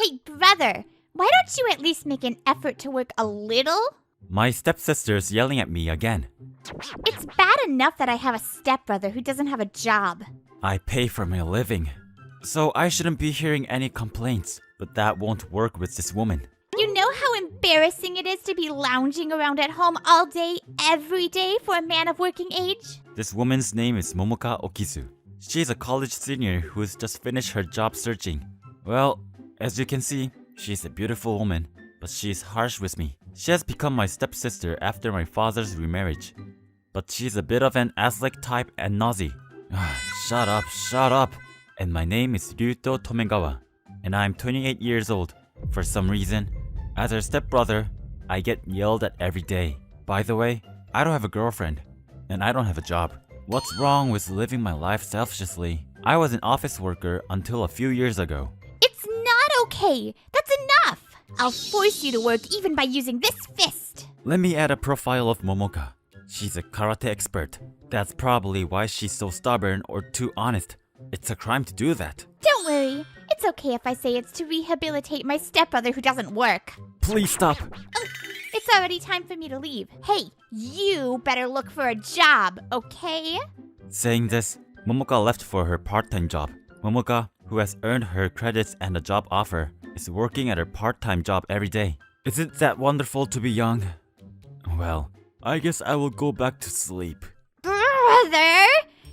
Hey, brother, why don't you at least make an effort to work a little? My stepsister's yelling at me again. It's bad enough that I have a stepbrother who doesn't have a job. I pay for my living, so I shouldn't be hearing any complaints, but that won't work with this woman. You know how embarrassing it is to be lounging around at home all day, every day for a man of working age? This woman's name is Momoka Okizu. She's a college senior who's just finished her job searching. Well, as you can see, she's a beautiful woman, but she's harsh with me. She has become my stepsister after my father's remarriage. But she's a bit of an Aztec type and nosy. Shut up. And my name is Ryuto Tomegawa, and I'm 28 years old. For some reason, as her stepbrother, I get yelled at every day. By the way, I don't have a girlfriend, and I don't have a job. What's wrong with living my life selfishly? I was an office worker until a few years ago. It's not okay. That's enough. I'll force you to work even by using this fist. Let me add a profile of Momoka. She's a karate expert. That's probably why she's so stubborn or too honest. It's a crime to do that. Don't worry. It's okay if I say it's to rehabilitate my stepbrother who doesn't work. Please stop. It's already time for me to leave. Hey, you better look for a job, okay? Saying this, Momoka left for her part-time job. Momoka, who has earned her credits and a job offer, is working at her part-time job every day. Isn't that wonderful to be young? Well, I guess I will go back to sleep. Brother,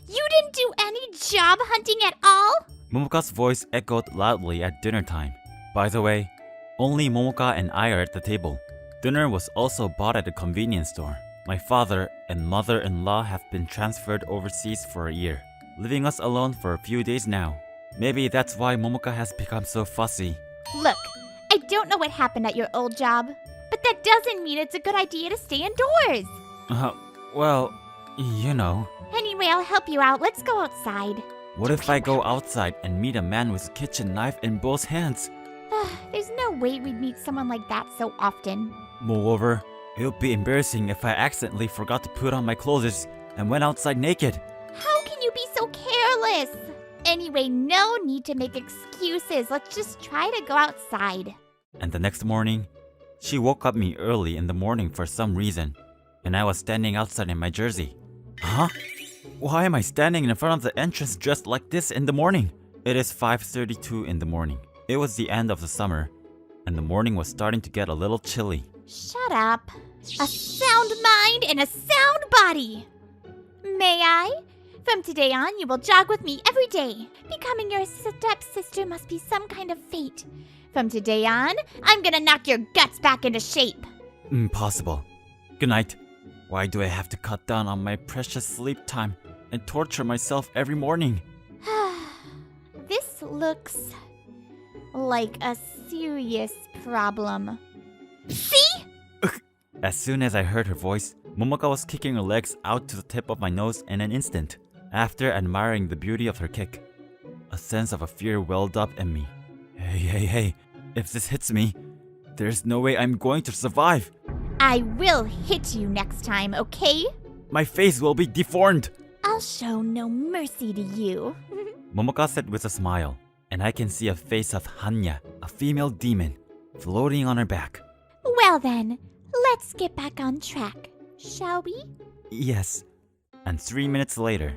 you didn't do any job hunting at all? Momoka's voice echoed loudly at dinner time. By the way, only Momoka and I are at the table. Dinner was also bought at a convenience store. My father and mother-in-law have been transferred overseas for a year, leaving us alone for a few days now. Maybe that's why Momoka has become so fussy. Look, I don't know what happened at your old job, but that doesn't mean it's a good idea to stay indoors. Well, you know. Anyway, I'll help you out. Let's go outside. What if I go outside and meet a man with a kitchen knife in both hands? There's no way we'd meet someone like that so often. Moreover, it would be embarrassing if I accidentally forgot to put on my clothes and went outside naked. How can you be so careless? Anyway, no need to make excuses. Let's just try to go outside. And the next morning, she woke up me early in the morning for some reason, and I was standing outside in my jersey. Huh? Why am I standing in front of the entrance dressed like this in the morning? It is 5:32 in the morning. It was the end of the summer, and the morning was starting to get a little chilly. Shut up. A sound mind and a sound body. May I? From today on, you will jog with me every day. Becoming your stepsister must be some kind of fate. From today on, I'm gonna knock your guts back into shape. Impossible. Good night. Why do I have to cut down on my precious sleep time and torture myself every morning? This looks like a serious problem. See? As soon as I heard her voice, Momoka was kicking her legs out to the tip of my nose in an instant. After admiring the beauty of her kick, a sense of a fear welled up in me. Hey, if this hits me, there's no way I'm going to survive. I will hit you next time, okay? My face will be deformed. I'll show no mercy to you. Momoka said with a smile, and I can see a face of Hanya, a female demon, floating on her back. Well then, let's get back on track, shall we? Yes. And 3 minutes later...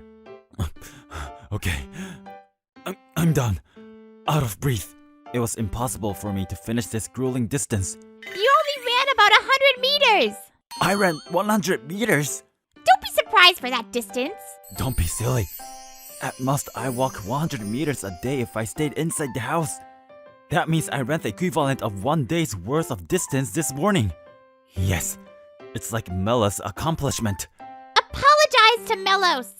Okay. I'm done. Out of breath. It was impossible for me to finish this grueling distance. You only ran about 100 meters! I ran 100 meters! Don't be surprised for that distance. Don't be silly. At most, I walk 100 meters a day if I stayed inside the house. That means I ran the equivalent of 1 day's worth of distance this morning. Yes, it's like Mella's accomplishment. Apologize to Melos.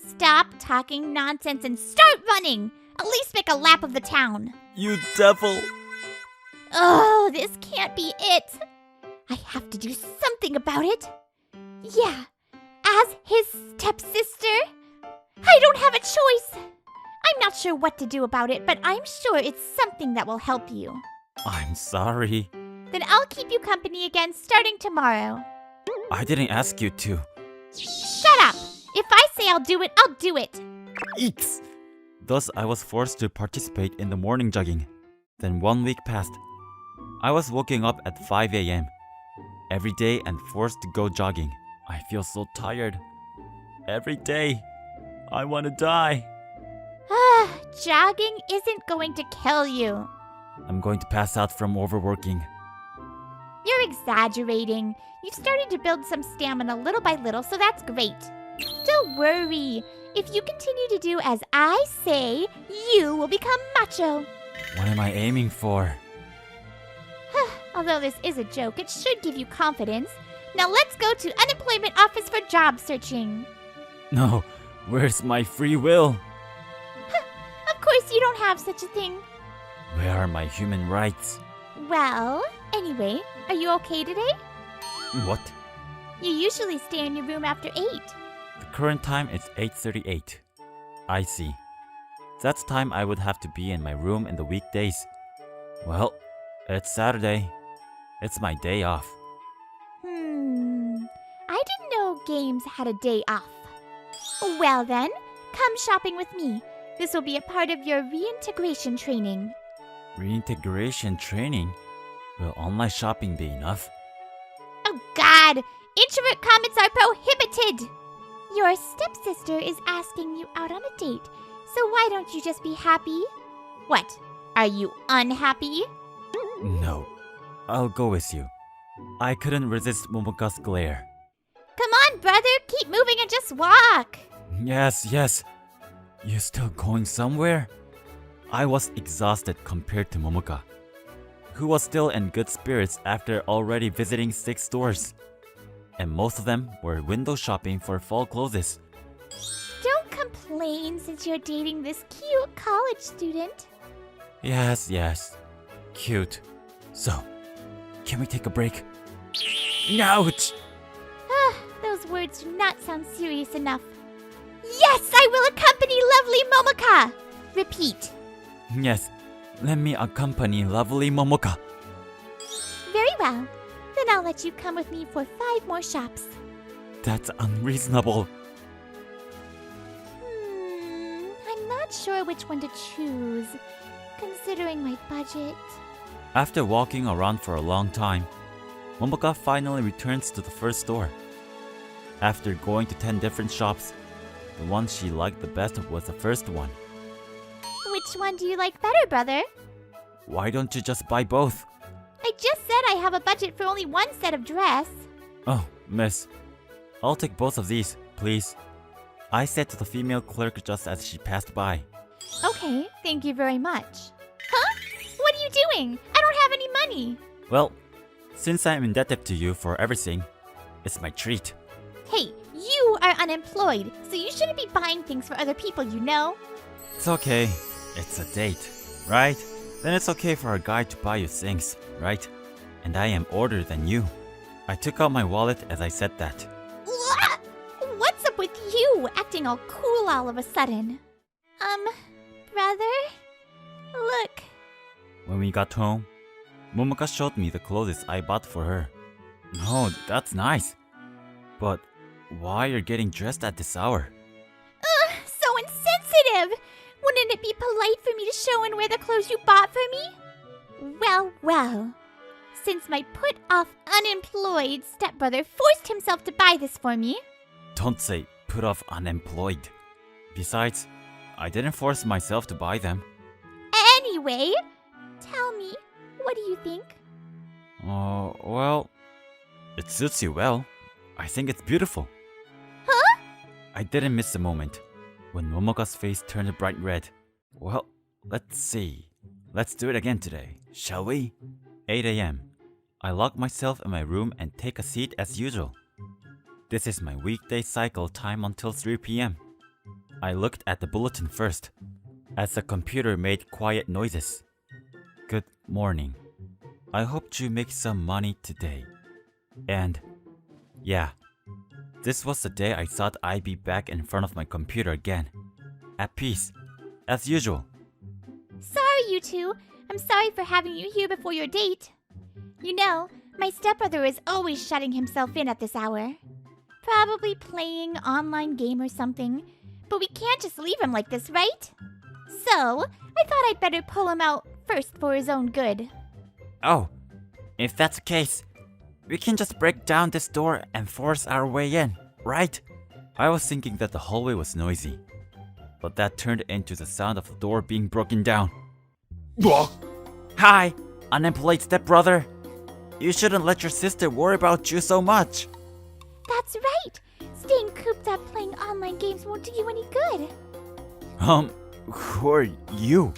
Stop talking nonsense and start running. At least make a lap of the town. You devil! Oh, this can't be it. I have to do something about it. Yeah, as his stepsister, I don't have a choice. I'm not sure what to do about it, but I'm sure it's something that will help you. I'm sorry. Then I'll keep you company again starting tomorrow. I didn't ask you to. Shut up! If I say I'll do it, I'll do it. Eeks! Thus, I was forced to participate in the morning jogging. Then 1 week passed. I was waking up at 5 a.m. every day and forced to go jogging. I feel so tired. Every day. I want to die. Jogging isn't going to kill you. I'm going to pass out from overworking. You're exaggerating. You've started to build some stamina little by little, so that's great. Don't worry. If you continue to do as I say, you will become macho. What am I aiming for? Although this is a joke, it should give you confidence. Now let's go to unemployment office for job searching. No, where's my free will? Of course you don't have such a thing. Where are my human rights? Well, anyway, are you okay today? What? You usually stay in your room after 8. The current time is 8:38. I see. That's time I would have to be in my room in the weekdays. Well, it's Saturday. It's my day off. I didn't know games had a day off. Well then, come shopping with me. This will be a part of your reintegration training. Reintegration training? Will online shopping be enough? Oh God! Introvert comments are prohibited! Your stepsister is asking you out on a date, so why don't you just be happy? What? Are you unhappy? No. I'll go with you. I couldn't resist Momoka's glare. Come on, brother! Keep moving and just walk! Yes. You still going somewhere? I was exhausted compared to Momoka, who was still in good spirits after already visiting 6 stores. And most of them were window shopping for fall clothes. Don't complain since you're dating this cute college student. Yes. Cute. So, can we take a break? Ouch! Those words do not sound serious enough. Yes, I will accompany lovely Momoka! Repeat. Yes, let me accompany lovely Momoka. Very well. Then I'll let you come with me for 5 more shops. That's unreasonable. I'm not sure which one to choose, considering my budget. After walking around for a long time, Momoka finally returns to the first store. After going to 10 different shops, the one she liked the best was the first one. Which one do you like better, brother? Why don't you just buy both? I just said I have a budget for only one set of dress. Oh, miss. I'll take both of these, please. I said to the female clerk just as she passed by. Okay, thank you very much. Huh? What are you doing? I don't have any money. Well, since I'm indebted to you for everything, it's my treat. Hey, you are unemployed, so you shouldn't be buying things for other people, you know? It's okay. It's a date, right? Then it's okay for a guy to buy you things, right? And I am older than you. I took out my wallet as I said that. What's up with you acting all cool all of a sudden? Brother? Look. When we got home, Momoka showed me the clothes I bought for her. No, that's nice. But why you're getting dressed at this hour? So insensitive! Wouldn't it be polite for me to show and wear the clothes you bought for me? Well. Since my put-off unemployed stepbrother forced himself to buy this for me. Don't say put off unemployed. Besides, I didn't force myself to buy them. Anyway, tell me, what do you think? Well, it suits you well. I think it's beautiful. Huh? I didn't miss a moment when Momoka's face turned bright red. Well, let's see. Let's do it again today, shall we? 8 a.m. I lock myself in my room and take a seat as usual. This is my weekday cycle time until 3 p.m. I looked at the bulletin first, as the computer made quiet noises. Good morning. I hope you make some money today. And yeah, this was the day I thought I'd be back in front of my computer again. At peace, as usual. Sorry, you two. I'm sorry for having you here before your date. You know, my stepbrother is always shutting himself in at this hour. Probably playing online game or something. But we can't just leave him like this, right? So, I thought I'd better pull him out first for his own good. Oh, if that's the case, we can just break down this door and force our way in, right? I was thinking that the hallway was noisy, but that turned into the sound of the door being broken down. Hi, unemployed stepbrother. You shouldn't let your sister worry about you so much. That's right! Staying cooped up playing online games won't do you any good. Who are you?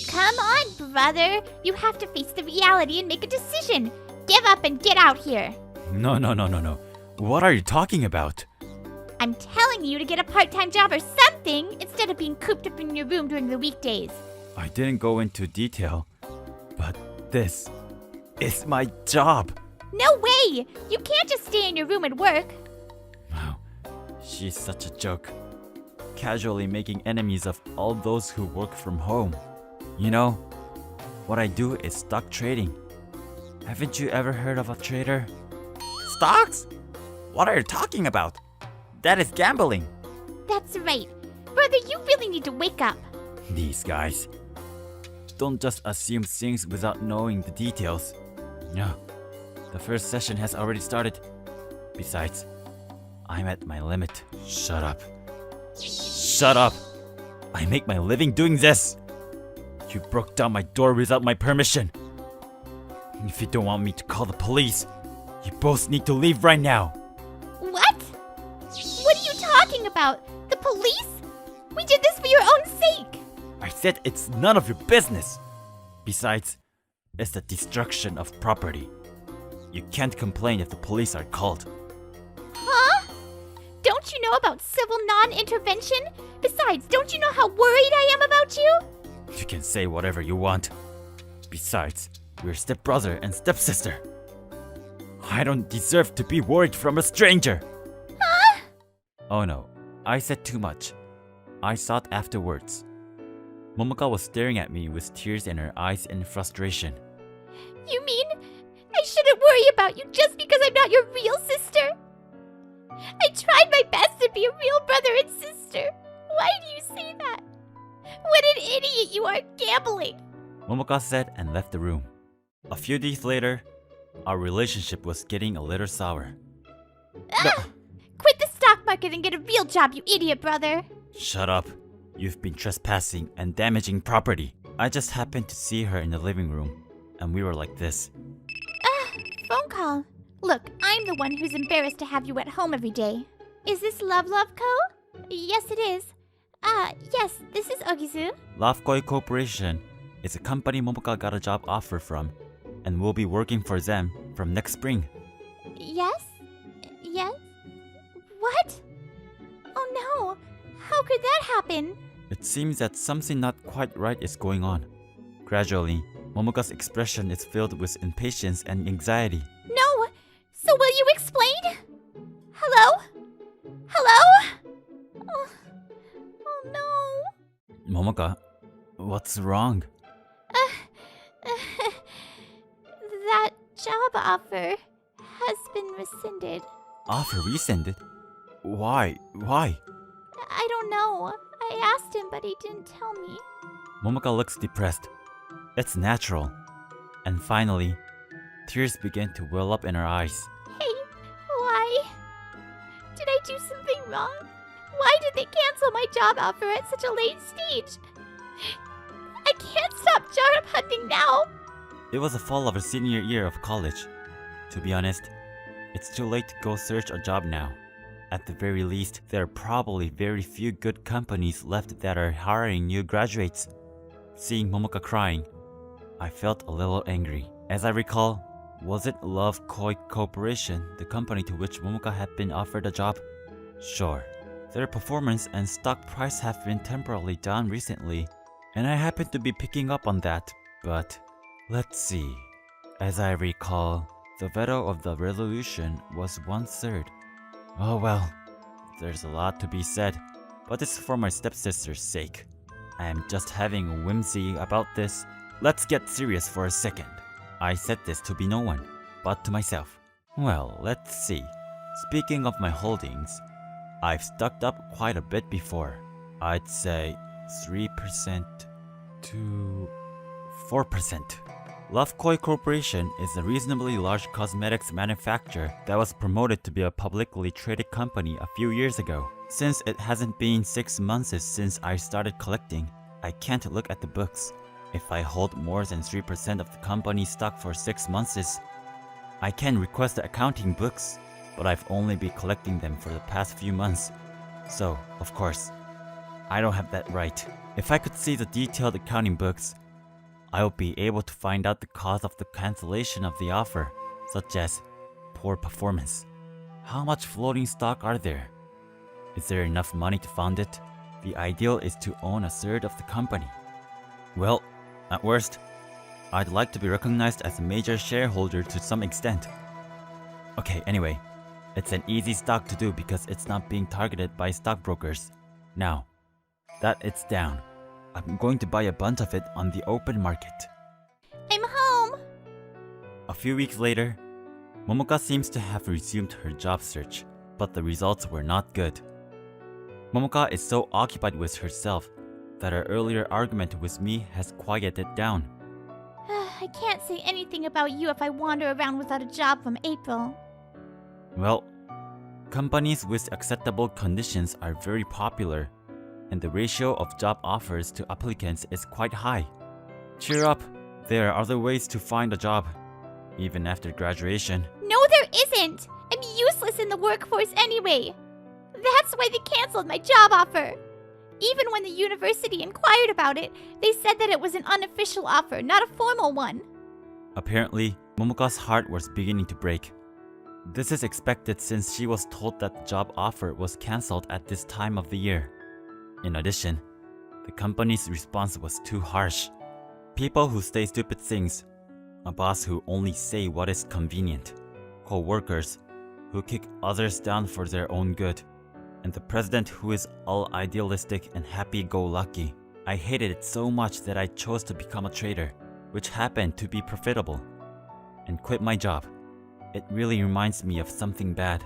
Come on, brother! You have to face the reality and make a decision! Give up and get out here! No. What are you talking about? I'm telling you to get a part-time job or something instead of being cooped up in your room during the weekdays. I didn't go into detail, but this is my job. No way! You can't just stay in your room and work. Wow, she's such a joke. Casually making enemies of all those who work from home. You know, what I do is stock trading. Haven't you ever heard of a trader? Stocks? What are you talking about? That is gambling. That's right. Brother, you really need to wake up. These guys. Don't just assume things without knowing the details. No, the first session has already started. Besides, I'm at my limit. Shut up. Shut up! I make my living doing this! You broke down my door without my permission. If you don't want me to call the police, you both need to leave right now. What? What are you talking about? The police? We did this for your own sake. I said it's none of your business. Besides, it's the destruction of property. You can't complain if the police are called. Huh? Don't you know about civil non-intervention? Besides, don't you know how worried I am about you? You can say whatever you want. Besides, we're stepbrother and stepsister. I don't deserve to be worried from a stranger. Huh? Oh no, I said too much. I thought afterwards. Momoka was staring at me with tears in her eyes in frustration. You mean I shouldn't worry about you just because I'm not your real sister? I tried my best to be a real brother and sister. Why do you say that? What an idiot you are gambling! Momoka said and left the room. A few days later, our relationship was getting a little sour. Quit the stock market and get a real job, you idiot brother! Shut up. You've been trespassing and damaging property. I just happened to see her in the living room, and we were like this. Phone call. Look, I'm the one who's embarrassed to have you at home every day. Is this Love Co? Yes, it is. Yes, this is Ogizu. Lovekoi Corporation is a company Momoka got a job offer from, and will be working for them from next spring. Yes? Yes? What? Oh no! How could that happen? It seems that something not quite right is going on. Gradually, Momoka's expression is filled with impatience and anxiety. No! So will you explain? Hello? Hello? Oh no. Momoka, what's wrong? That job offer has been rescinded. Offer rescinded? Why? I don't know. I asked him, but he didn't tell me. Momoka looks depressed. It's natural. And finally, tears begin to well up in her eyes. Hey, why? Did I do something wrong? Why did they cancel my job offer at such a late stage? I can't stop job hunting now. It was the fall of her senior year of college. To be honest, it's too late to go search a job now. At the very least, there are probably very few good companies left that are hiring new graduates. Seeing Momoka crying, I felt a little angry. As I recall, was it Love Koi Corporation, the company to which Momoka had been offered a job? Sure. Their performance and stock price have been temporarily down recently, and I happen to be picking up on that, but let's see. As I recall, the veto of the resolution was 1/3. Oh well, there's a lot to be said, but it's for my stepsister's sake. I am just having a whimsy about this. Let's get serious for a second. I said this to be no one, but to myself. Well, let's see. Speaking of my holdings, I've stocked up quite a bit before. I'd say 3% to 4%. Love Koi Corporation is a reasonably large cosmetics manufacturer that was promoted to be a publicly traded company a few years ago. Since it hasn't been 6 months since I started collecting, I can't look at the books. If I hold more than 3% of the company's stock for 6 months, I can request the accounting books, but I've only been collecting them for the past few months. So, of course, I don't have that right. If I could see the detailed accounting books, I would be able to find out the cause of the cancellation of the offer, such as poor performance. How much floating stock are there? Is there enough money to fund it? The ideal is to own a third of the company. Well, at worst, I'd like to be recognized as a major shareholder to some extent. Okay, anyway, it's an easy stock to do because it's not being targeted by stockbrokers. Now that it's down, I'm going to buy a bunch of it on the open market. I'm home. A few weeks later, Momoka seems to have resumed her job search, but the results were not good. Momoka is so occupied with herself that her earlier argument with me has quieted down. I can't say anything about you if I wander around without a job from April. Well, companies with acceptable conditions are very popular, and the ratio of job offers to applicants is quite high. Cheer up, there are other ways to find a job, even after graduation. No, there isn't! I'm useless in the workforce anyway. That's why they canceled my job offer. Even when the university inquired about it, they said that it was an unofficial offer, not a formal one. Apparently, Momoka's heart was beginning to break. This is expected since she was told that the job offer was cancelled at this time of the year. In addition, the company's response was too harsh. People who say stupid things, a boss who only say what is convenient, co-workers who kick others down for their own good, and the president who is all idealistic and happy-go-lucky. I hated it so much that I chose to become a trader, which happened to be profitable, and quit my job. It really reminds me of something bad.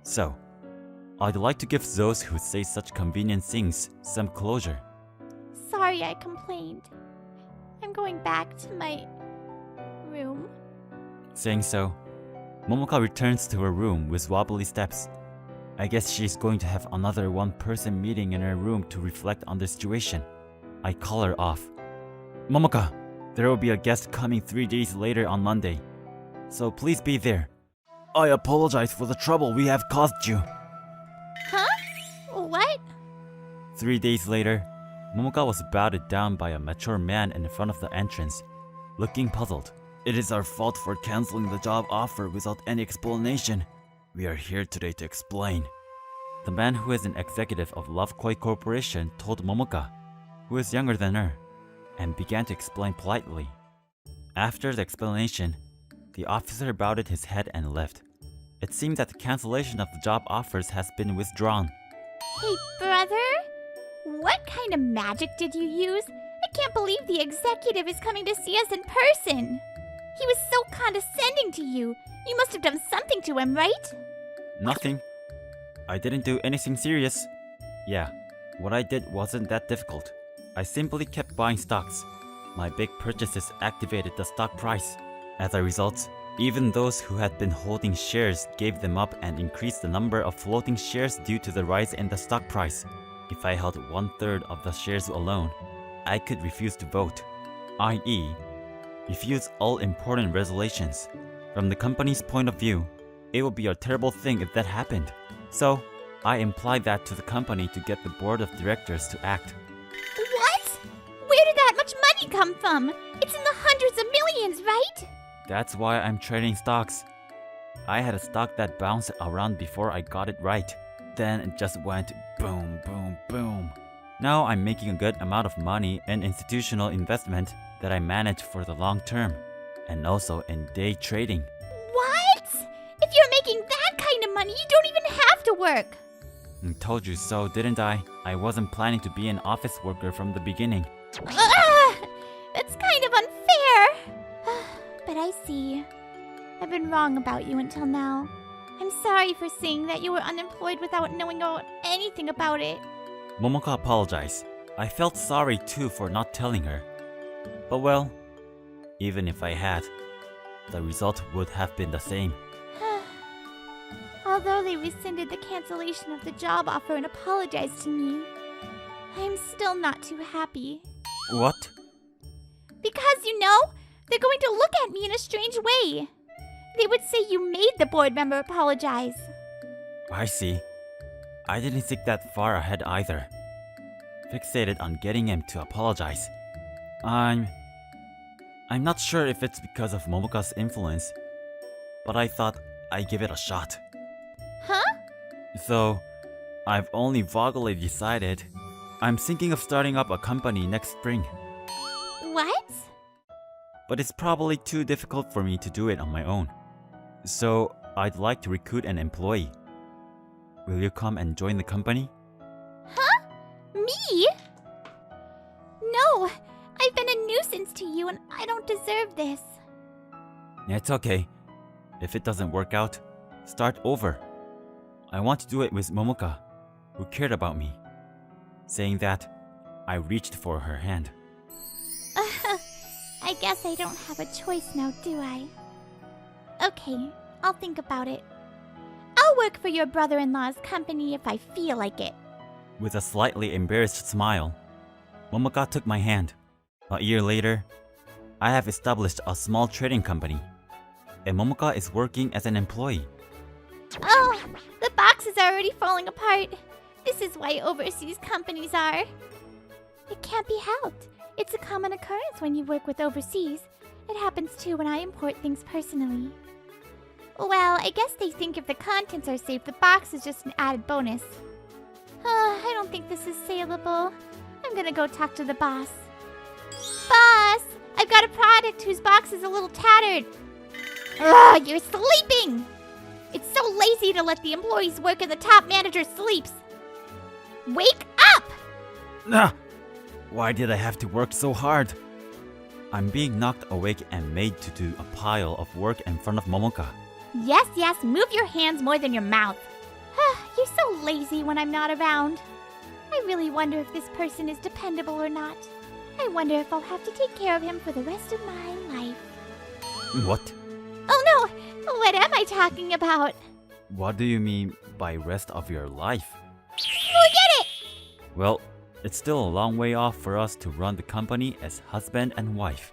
So, I'd like to give those who say such convenient things some closure. Sorry I complained. I'm going back to my room. Saying so, Momoka returns to her room with wobbly steps. I guess she's going to have another one-person meeting in her room to reflect on the situation. I call her off. Momoka, there will be a guest coming 3 days later on Monday, so please be there. I apologize for the trouble we have caused you. Huh? What? 3 days later, Momoka was bowed down by a mature man in front of the entrance, looking puzzled. It is our fault for canceling the job offer without any explanation. We are here today to explain. The man who is an executive of Love Koi Corporation told Momoka, who is younger than her, and began to explain politely. After the explanation, the officer bowed his head and left. It seemed that the cancellation of the job offers has been withdrawn. Hey, brother? What kind of magic did you use? I can't believe the executive is coming to see us in person. He was so condescending to you. You must have done something to him, right? Nothing. I didn't do anything serious. Yeah, what I did wasn't that difficult. I simply kept buying stocks. My big purchases activated the stock price. As a result, even those who had been holding shares gave them up and increased the number of floating shares due to the rise in the stock price. If I held 1/3 of the shares alone, I could refuse to vote, i.e., refuse all important resolutions. From the company's point of view, it would be a terrible thing if that happened. So, I implied that to the company to get the board of directors to act. What? Where did that much money come from? It's in the hundreds of millions, right? That's why I'm trading stocks. I had a stock that bounced around before I got it right. Then it just went boom, boom, boom. Now I'm making a good amount of money in institutional investment that I manage for the long term, and also in day trading. What? If you're making that kind of money, you don't even have to work. I told you so, didn't I? I wasn't planning to be an office worker from the beginning. That's kind of unfair. But I see. I've been wrong about you until now. I'm sorry for saying that you were unemployed without knowing anything about it. Momoka apologized. I felt sorry too for not telling her. But well, even if I had, the result would have been the same. Although they rescinded the cancellation of the job offer and apologized to me, I'm still not too happy. What? Because, they're going to look at me in a strange way. They would say you made the board member apologize. I see. I didn't think that far ahead either. Fixated on getting him to apologize. I'm not sure if it's because of Momoka's influence, but I thought I'd give it a shot. Huh? So, I've only vaguely decided. I'm thinking of starting up a company next spring. What? But it's probably too difficult for me to do it on my own. So, I'd like to recruit an employee. Will you come and join the company? Huh? Me? No, I've been a nuisance to you and I don't deserve this. It's okay. If it doesn't work out, start over. I want to do it with Momoka, who cared about me. Saying that, I reached for her hand. I guess I don't have a choice now, do I? Okay, I'll think about it. I'll work for your brother-in-law's company if I feel like it. With a slightly embarrassed smile, Momoka took my hand. A year later, I have established a small trading company, and Momoka is working as an employee. Oh, the boxes are already falling apart. This is why overseas companies are. It can't be helped. It's a common occurrence when you work with overseas. It happens too when I import things personally. Well, I guess they think if the contents are safe, the box is just an added bonus. I don't think this is saleable. I'm gonna go talk to the boss. Boss! I've got a product whose box is a little tattered. Ugh, you're sleeping! It's so lazy to let the employees work and the top manager sleeps. Wake up! Ah! Why did I have to work so hard? I'm being knocked awake and made to do a pile of work in front of Momoka. Yes, move your hands more than your mouth. You're so lazy when I'm not around. I really wonder if this person is dependable or not. I wonder if I'll have to take care of him for the rest of my life. What? Oh no! What am I talking about? What do you mean by rest of your life? Forget it! Well, it's still a long way off for us to run the company as husband and wife.